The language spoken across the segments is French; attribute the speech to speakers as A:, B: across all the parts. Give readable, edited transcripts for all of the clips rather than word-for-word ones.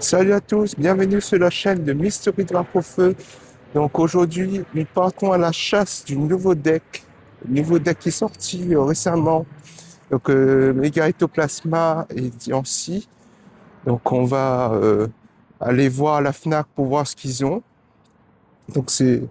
A: Salut à tous, bienvenue sur la chaîne de Mystery Drapeau au Feu. Donc aujourd'hui, nous partons à la chasse du nouveau deck qui est sorti récemment. Donc Mega Ectoplasma et Diancie. Donc on va aller voir à la Fnac pour voir ce qu'ils ont. Donc c'est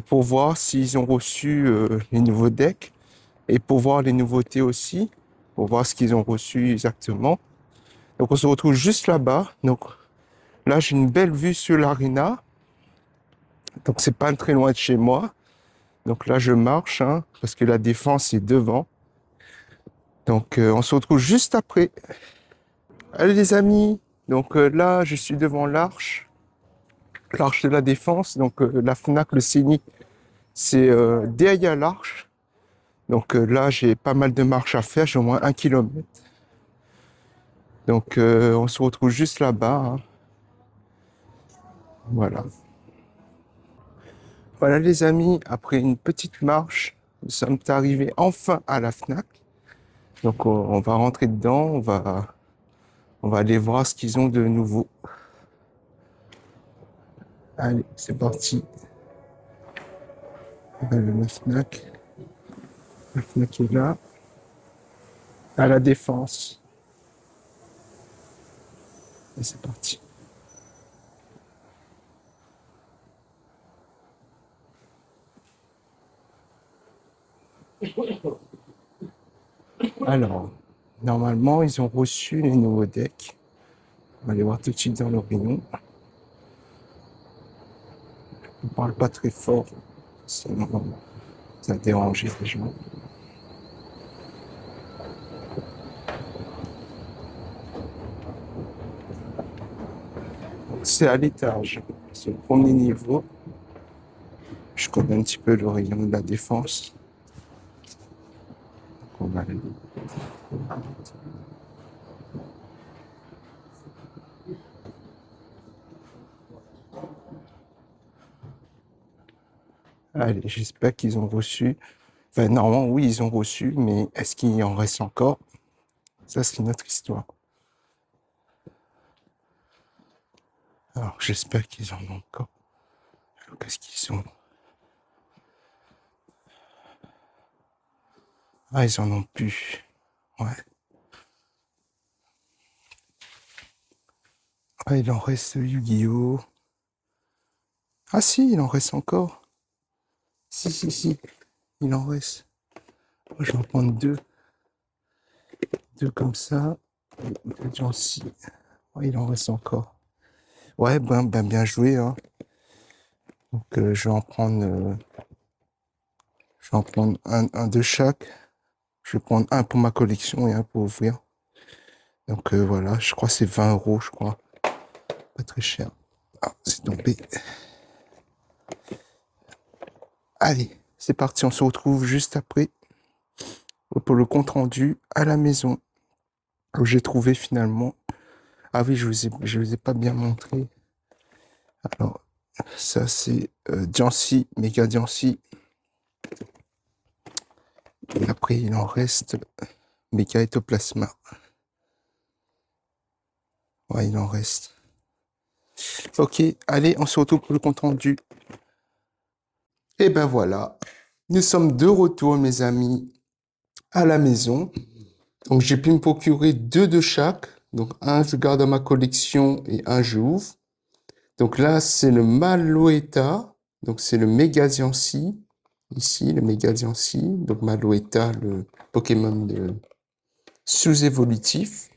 A: pour voir s'ils ont reçu les nouveaux decks et pour voir les nouveautés aussi, pour voir ce qu'ils ont reçu exactement. Donc on se retrouve juste là-bas. Donc là, j'ai une belle vue sur l'arena. Donc c'est pas très loin de chez moi. Donc là, je marche, hein, parce que la défense est devant. Donc on se retrouve juste après. Allez les amis. Donc là, je suis devant l'arche de la défense. Donc la Fnac, le Scénic, c'est derrière l'arche. Donc là, j'ai pas mal de marches à faire. J'ai au moins 1 kilomètre. Donc on se retrouve juste là-bas, hein. Voilà. Voilà les amis, après une petite marche, nous sommes arrivés enfin à la Fnac. Donc on va rentrer dedans, on va aller voir ce qu'ils ont de nouveau. Allez, c'est parti. La Fnac. La Fnac est là. À la Défense. Et c'est parti. Alors, normalement, ils ont reçu les nouveaux decks. On va aller voir tout de suite dans leur rayon. On ne parle pas très fort, sinon ça dérange les gens. C'est à l'étage. C'est le premier niveau. Je connais un petit peu le rayon de la Défense. Donc on va aller. Allez, j'espère qu'ils ont reçu. Enfin, normalement, oui, ils ont reçu, mais est-ce qu'il en reste encore? Ça, c'est une autre histoire. Alors, j'espère qu'ils en ont encore. Alors, qu'est-ce qu'ils ont? Ah, ils en ont plus. Ouais. Ah, il en reste Yu-Gi-Oh! Ah si, il en reste encore. Si, si, si, il en reste. Moi, je vais en prendre deux. Deux comme ça. Deux Jancy. Ouais, il en reste encore. Ouais, ben bien joué, hein. Donc, je vais en prendre un de chaque. Je vais prendre un pour ma collection et un pour ouvrir. Donc voilà, je crois que c'est 20 euros, je crois. Pas très cher. Ah, c'est tombé. Allez, c'est parti, on se retrouve juste après pour le compte rendu à la maison où j'ai trouvé finalement. Ah oui, je vous ai pas bien montré. Alors, ça c'est Diancie, Méga Diancie. Et après, il en reste Méga Ectoplasma. Ouais, il en reste. Ok, allez, on se retrouve pour le compte rendu. Et ben voilà, nous sommes de retour, mes amis, à la maison. Donc, j'ai pu me procurer deux de chaque. Donc, un, je garde dans ma collection et un, je ouvre. Donc là, c'est le Maloheta. Donc, c'est le Megadiancie. Ici, le Megadiancie. Donc, Maloheta, le Pokémon sous-évolutif.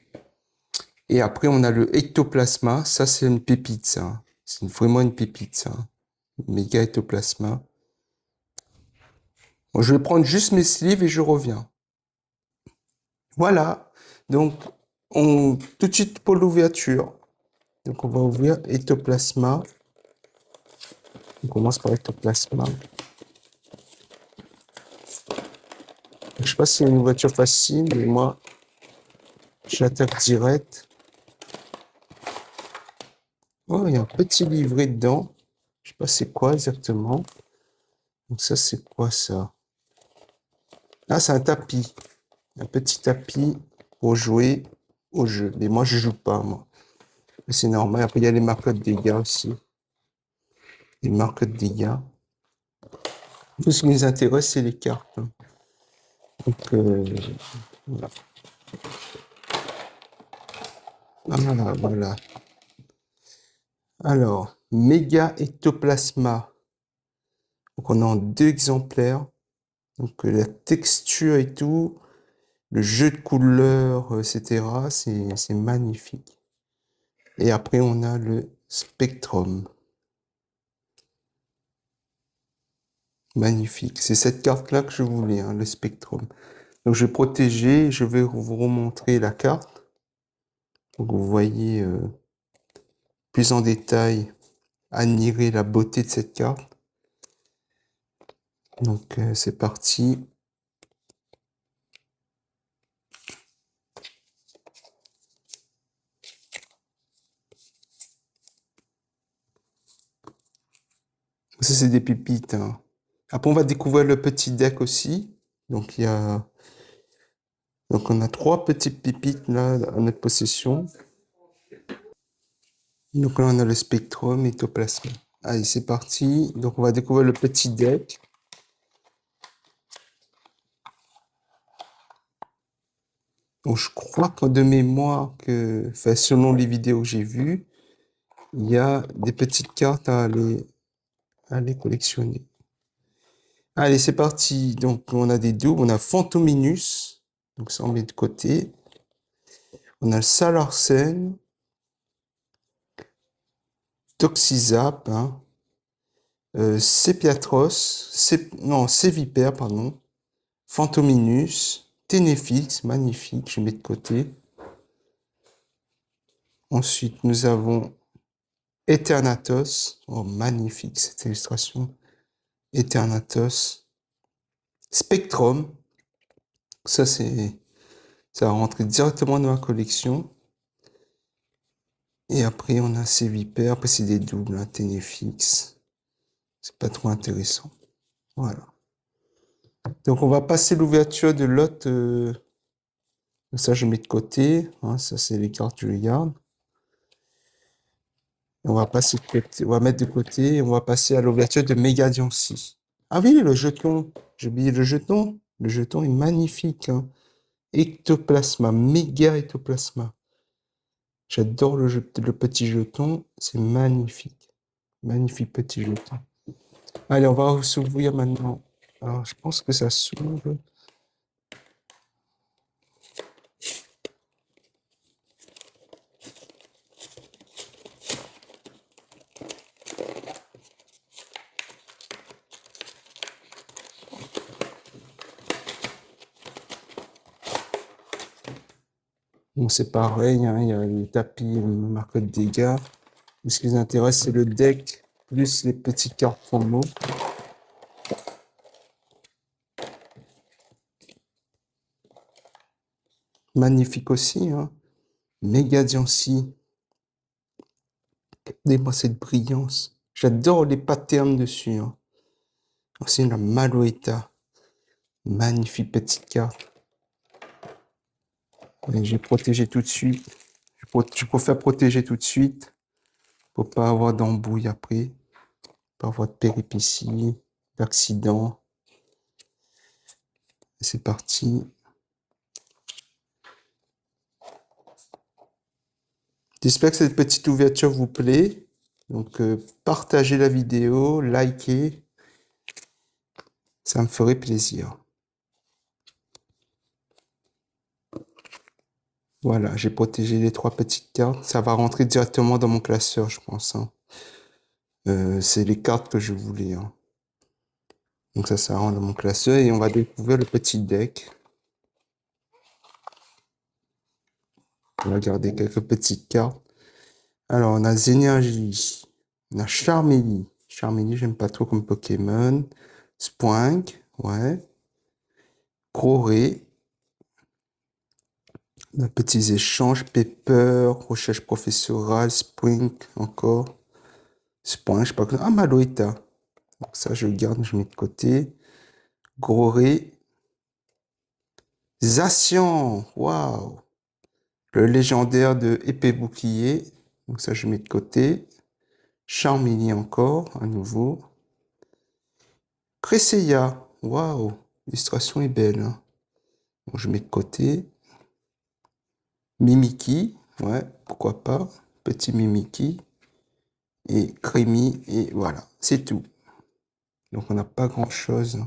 A: Et après, on a le Ectoplasma. Ça, c'est une pépite, ça. C'est vraiment une pépite, ça. Méga Ectoplasma. Bon, je vais prendre juste mes sleeves et je reviens. Voilà. Donc, tout de suite pour l'ouverture. Donc, on va ouvrir Ectoplasma. On commence par Ectoplasma. Je sais pas si c'est une voiture facile, mais moi, j'attaque direct. Oh, il y a un petit livret dedans. Je sais pas c'est quoi exactement. Donc ça, c'est quoi ça? Ah, c'est un tapis. Un petit tapis pour jouer. au jeu. Mais moi, je joue pas, moi. C'est normal. Après, il y a les marqueurs de dégâts aussi. Les marqueurs de dégâts. Tout ce qui nous intéresse, c'est les cartes, hein. Donc, voilà. Voilà, voilà. Alors, méga ectoplasma. Donc, on est en 2 exemplaires. Donc, la texture et tout, le jeu de couleurs, etc., c'est magnifique. Et après, on a le Spectrum. Magnifique. C'est cette carte-là que je voulais, hein, le Spectrum. Donc, je vais protéger. Je vais vous remontrer la carte. Donc, vous voyez plus en détail, admirer la beauté de cette carte. Donc, c'est parti. Ça, c'est des pépites, hein. Après, on va découvrir le petit deck aussi. Donc, donc, on a 3 petites pépites là en notre possession. Donc là, on a le Spectrum, Ectoplasma. Allez, c'est parti. Donc, on va découvrir le petit deck. Donc, je crois que de mémoire, enfin, selon les vidéos que j'ai vues, il y a des petites cartes à aller collectionner. Allez, c'est parti. Donc, on a des doubles. On a Phantominus. Donc, ça, on met de côté. On a le Salarsen. Toxizap, hein. Sepiatros. Non, Sévipère, pardon. Phantominus. Ténéfix, magnifique, je mets de côté. Ensuite, nous avons Eternatus. Oh, magnifique cette illustration. Eternatus. Spectrum. Ça, ça va rentrer directement dans ma collection. Et après, on a ces vipères. Après, c'est des doubles, hein, Ténéfix. C'est pas trop intéressant. Voilà. Donc, on va passer l'ouverture de l'autre. Ça, je mets de côté, hein, ça, c'est les cartes que je garde. On va passer de côté, on va mettre de côté et on va passer à l'ouverture de Mégadiancie. Ah oui, le jeton. J'ai oublié le jeton. Le jeton est magnifique, hein. Ectoplasma, méga ectoplasma. J'adore le petit jeton. C'est magnifique. Magnifique petit jeton. Allez, on va s'ouvrir maintenant. Alors, je pense que ça s'ouvre. Bon, c'est pareil, hein, il y a les tapis, marque de dégâts. Ce qui nous intéresse, c'est le deck, plus les petites cartes promo. Magnifique aussi, hein. Mégadiancie. Regardez-moi cette brillance. J'adore les patterns dessus, hein. Aussi la Maloueta. Magnifique petite carte. Et je vais protéger tout de suite. Je préfère protéger tout de suite pour pas avoir d'embrouille après. Pas avoir de péripéties, d'accidents. C'est parti. J'espère que cette petite ouverture vous plaît. Donc, partagez la vidéo, likez. Ça me ferait plaisir. Voilà, j'ai protégé les 3 petites cartes. Ça va rentrer directement dans mon classeur, je pense, hein. C'est les cartes que je voulais, hein. Donc ça rentre dans mon classeur et on va découvrir le petit deck. On va garder quelques petites cartes. Alors, on a Zénergie. On a Charmeleon. Charmeleon, j'aime pas trop comme Pokémon. Spoink, ouais. Croré. On a petits échanges. Pepper, recherche professorale, Spoink, encore. Spoink, je sais pas. Ah, Maloeta. Donc ça, je garde, je mets de côté. Groré. Zacian, waouh. Le légendaire de épée bouclier. Donc ça, je mets de côté. Charmilly encore, à nouveau. Cresseia. Waouh. L'illustration est belle, hein. Bon, je mets de côté. Mimiki. Ouais, pourquoi pas. Petit Mimiki. Et Crémy. Et voilà, c'est tout. Donc on n'a pas grand-chose.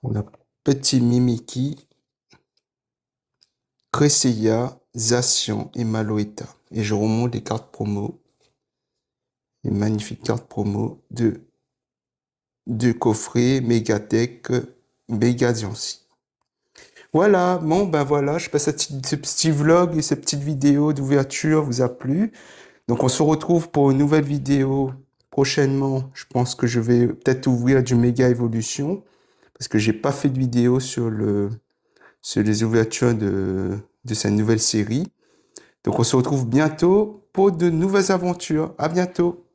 A: On a petit Mimiki, Cresseia, Zacian et Maloeta. Et je remonte les cartes promo. Les magnifiques cartes promo de coffret Megatech Megadiancy. Voilà, bon ben voilà, je passe ce petit vlog et cette petite vidéo d'ouverture vous a plu. Donc on se retrouve pour une nouvelle vidéo prochainement. Je pense que je vais peut-être ouvrir du Méga Evolution parce que j'ai pas fait de vidéo sur les ouvertures de cette nouvelle série. Donc on se retrouve bientôt pour de nouvelles aventures. À bientôt.